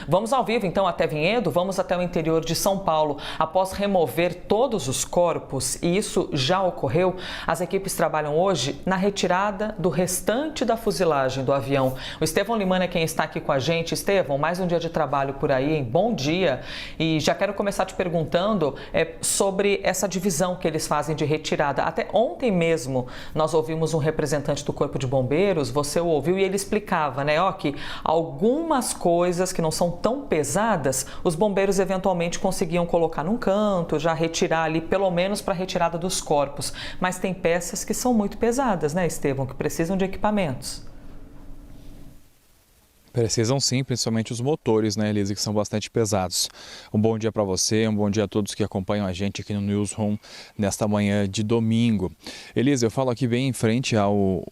Vamos ao vivo então até Vinhedo, vamos até o interior de São Paulo. Após remover todos os corpos, e isso já ocorreu, as equipes trabalham hoje na retirada do restante da fuzilagem do avião. O Estevão Limana é quem está aqui com a gente. Estevão, mais um dia de trabalho por aí, hein? Bom dia. E já quero começar te perguntando sobre essa divisão que eles fazem de retirada. Até ontem mesmo nós ouvimos um representante do Corpo de Bombeiros, você o ouviu e ele explicava, né, que algumas coisas que não são tão pesadas, os bombeiros eventualmente conseguiam colocar num canto, já retirar ali, pelo menos para a retirada dos corpos. Mas tem peças que são muito pesadas, né, Estevão, que precisam de equipamentos. Precisam sim, principalmente os motores, né, Elise, que são bastante pesados. Um bom dia para você, um bom dia a todos que acompanham a gente aqui no Newsroom nesta manhã de domingo. Elise, eu falo aqui bem em frente ao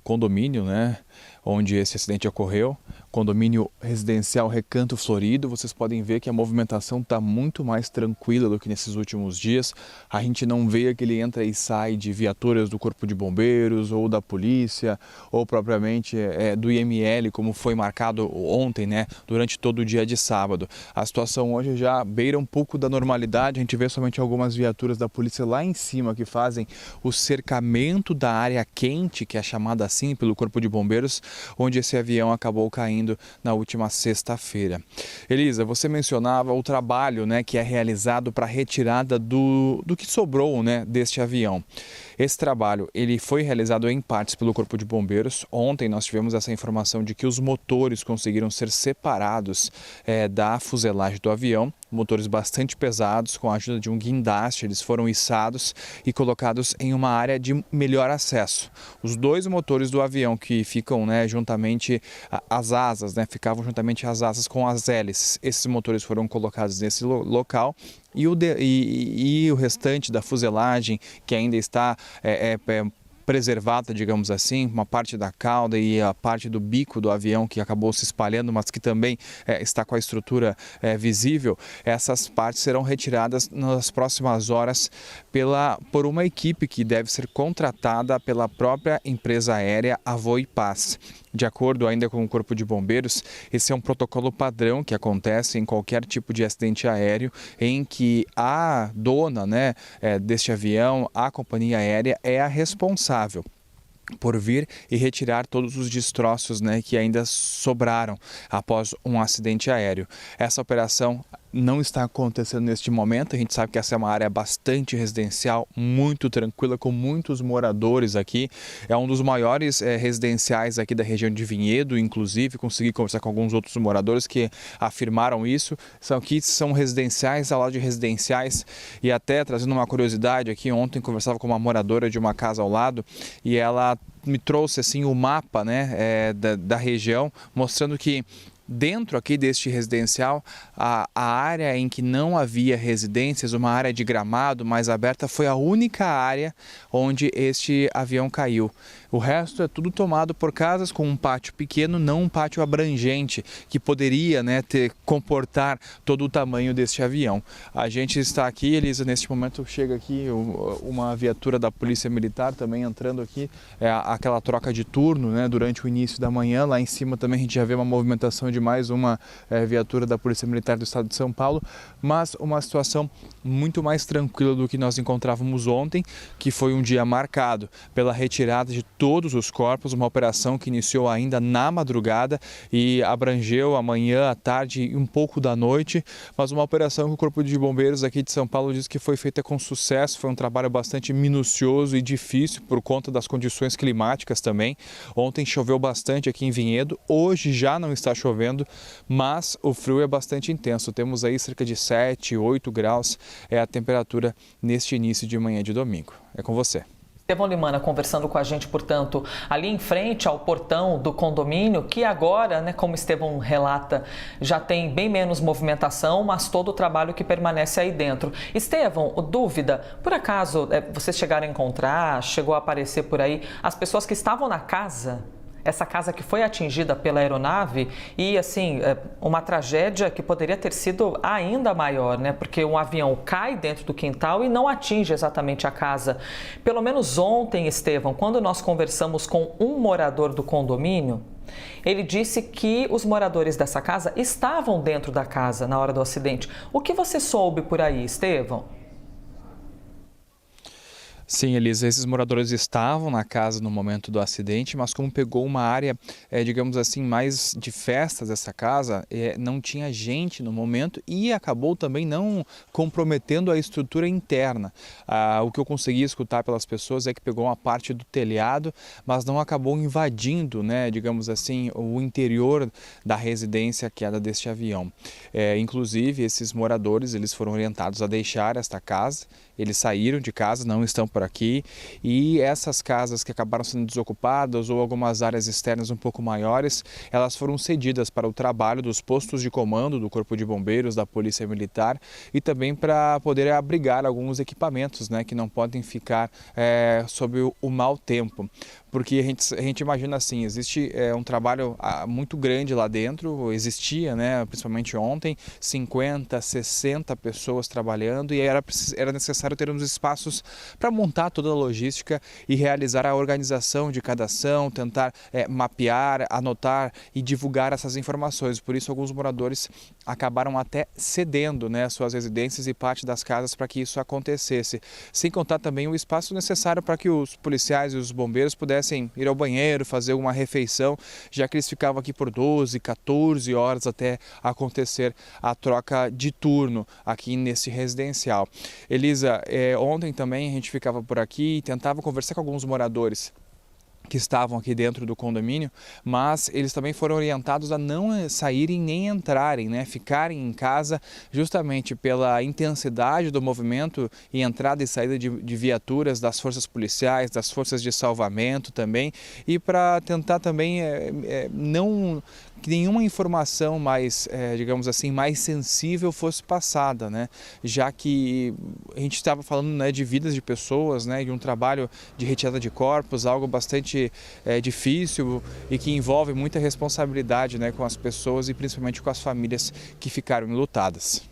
condomínio, né, onde esse acidente ocorreu, condomínio residencial Recanto Florido. Vocês podem ver que a movimentação está muito mais tranquila do que nesses últimos dias. A gente não vê aquele entra e sai de viaturas do Corpo de Bombeiros ou da polícia ou propriamente do IML, como foi marcado ontem, né, durante todo o dia de sábado. A situação hoje já beira um pouco da normalidade. A gente vê somente algumas viaturas da polícia lá em cima que fazem o cercamento da área quente, que é chamada assim pelo Corpo de Bombeiros, onde esse avião acabou caindo na última sexta-feira. Elisa, você mencionava o trabalho, né, que é realizado para a retirada do que sobrou, né, deste avião. Esse trabalho ele foi realizado em partes pelo Corpo de Bombeiros. Ontem nós tivemos essa informação de que os motores conseguiram ser separados da fuselagem do avião. Motores bastante pesados, com a ajuda de um guindaste, eles foram içados e colocados em uma área de melhor acesso. Os dois motores do avião que ficam, né, juntamente às asas, né, ficavam juntamente às asas com as hélices. Esses motores foram colocados nesse local. E o restante da fuselagem, que ainda está preservada, digamos assim, uma parte da cauda e a parte do bico do avião que acabou se espalhando, mas que também está com a estrutura visível, essas partes serão retiradas nas próximas horas por uma equipe que deve ser contratada pela própria empresa aérea Avoipaz. De acordo ainda com o Corpo de Bombeiros, esse é um protocolo padrão que acontece em qualquer tipo de acidente aéreo em que a dona, né, deste avião, a companhia aérea, é a responsável por vir e retirar todos os destroços, né, que ainda sobraram após um acidente aéreo. Essa operação não está acontecendo neste momento. A gente sabe que essa é uma área bastante residencial, muito tranquila, com muitos moradores aqui. É um dos maiores residenciais aqui da região de Vinhedo, inclusive. Consegui conversar com alguns outros moradores que afirmaram isso. São residenciais ao lado de residenciais. E até trazendo uma curiosidade aqui, ontem conversava com uma moradora de uma casa ao lado e ela me trouxe assim o mapa, né, da região, mostrando que dentro aqui deste residencial, a área em que não havia residências, uma área de gramado mais aberta, foi a única área onde este avião caiu. O resto é tudo tomado por casas com um pátio pequeno, não um pátio abrangente, que poderia, né, comportar todo o tamanho deste avião. A gente está aqui, Elisa, neste momento chega aqui uma viatura da Polícia Militar também entrando aqui, aquela troca de turno, né, durante o início da manhã. Lá em cima também a gente já vê uma movimentação de mais uma viatura da Polícia Militar do Estado de São Paulo, mas uma situação muito mais tranquila do que nós encontrávamos ontem, que foi um dia marcado pela retirada de todos os corpos, uma operação que iniciou ainda na madrugada e abrangeu a manhã, a tarde e um pouco da noite, mas uma operação que o Corpo de Bombeiros aqui de São Paulo diz que foi feita com sucesso. Foi um trabalho bastante minucioso e difícil por conta das condições climáticas também. Ontem choveu bastante aqui em Vinhedo, hoje já não está chovendo, mas o frio é bastante intenso. Temos aí cerca de 7, 8 graus é a temperatura neste início de manhã de domingo. É com você. Estevão Limana conversando com a gente, portanto, ali em frente ao portão do condomínio, que agora, né, como Estevão relata, já tem bem menos movimentação, mas todo o trabalho que permanece aí dentro. Estevão, dúvida, por acaso vocês chegaram a encontrar, chegou a aparecer por aí, as pessoas que estavam na casa? Essa casa que foi atingida pela aeronave e, assim, uma tragédia que poderia ter sido ainda maior, né? Porque um avião cai dentro do quintal e não atinge exatamente a casa. Pelo menos ontem, Estevão, quando nós conversamos com um morador do condomínio, Ele disse que os moradores dessa casa estavam dentro da casa na hora do acidente. O que você soube por aí, Estevão? Sim, Elisa, esses moradores estavam na casa no momento do acidente, mas como pegou uma área, digamos assim, mais de festas essa casa, não tinha gente no momento e acabou também não comprometendo a estrutura interna. O que eu consegui escutar pelas pessoas é que pegou uma parte do telhado, mas não acabou invadindo, né, digamos assim, o interior da residência queda deste avião. Inclusive, esses moradores, eles foram orientados a deixar esta casa, eles saíram de casa, não estão por aqui, e essas casas que acabaram sendo desocupadas ou algumas áreas externas um pouco maiores, elas foram cedidas para o trabalho dos postos de comando do Corpo de Bombeiros, da Polícia Militar e também para poder abrigar alguns equipamentos, né, que não podem ficar sob o mau tempo. Porque a gente imagina assim, existe um trabalho muito grande lá dentro, existia, né, principalmente ontem, 50, 60 pessoas trabalhando e era necessário ter uns espaços para montar toda a logística e realizar a organização de cada ação, tentar mapear, anotar e divulgar essas informações. Por isso, alguns moradores acabaram até cedendo, né, suas residências e parte das casas para que isso acontecesse. Sem contar também o espaço necessário para que os policiais e os bombeiros pudessem ir ao banheiro, fazer uma refeição, já que eles ficavam aqui por 12, 14 horas até acontecer a troca de turno aqui nesse residencial. Elisa, ontem também a gente ficava por aqui e tentava conversar com alguns moradores que estavam aqui dentro do condomínio, mas eles também foram orientados a não saírem nem entrarem, né? Ficarem em casa justamente pela intensidade do movimento e entrada e saída de viaturas das forças policiais, das forças de salvamento também, e para tentar também não que nenhuma informação mais, digamos assim, mais sensível fosse passada, né? Já que a gente estava falando, né, de vidas de pessoas, né, de um trabalho de retirada de corpos, algo bastante difícil e que envolve muita responsabilidade, né, com as pessoas e principalmente com as famílias que ficaram enlutadas.